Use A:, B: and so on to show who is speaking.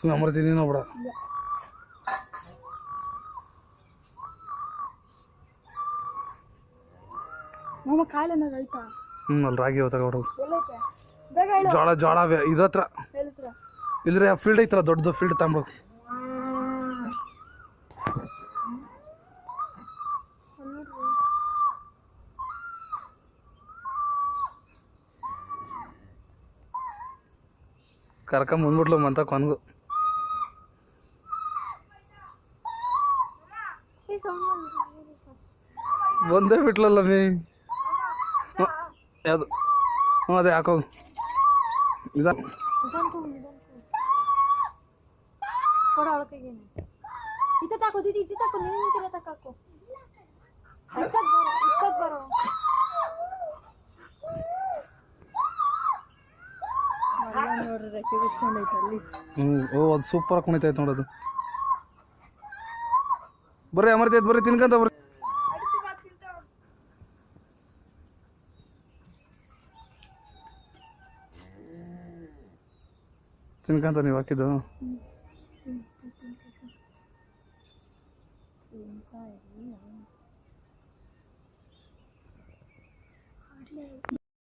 A: ಸುಮ್ಮನೆ ಅಮರ್ತೀನಿ ನೋಡ್ಬೇಡ.
B: ಮಾಮ ಕಾಲೇನಾಗ ಆಯ್ತಾ?
A: ಅಲ್ಲಿ ರಾಗಿ ತಗೊಡು.
B: ಎಲ್ಲೈತೆ? ಬೇಗ ಹೇಳು.
A: ಜೋಳ ಇದತ್ರ ಇಲ್ರಿ ಆ ಫೀಲ್ಡ್ ಐತಲ್ಲ ದೊಡ್ಡದು ಫೀಲ್ಡ್ ತಗೊಂಡು. ಕರ್ಕೊಂಡ್ ಬಂದ್ಬಿಟ್ಲು ಮಂತ ಕೊನ್ಗು. ಬಂದೇ ಬಿಟ್ಲಲ್ಲ ಮೀ. ಯಾವುದು? ಹ್ಞೂ ಅದೇ ಹಾಕೋ. ಇದ ಓ ಅದು ಸೂಪರ್ ಕುಣಿತೈತೆ ನೋಡೋದು. ಬರ್ರಿ ಅಮರ್ತೈತೆ ಬರ್ರಿ ತಿನ್ಕಂತ ಬರ್ರಿ. ತಿನ್ಕಂತ ನೀವು ಹಾಕಿದ್ದು.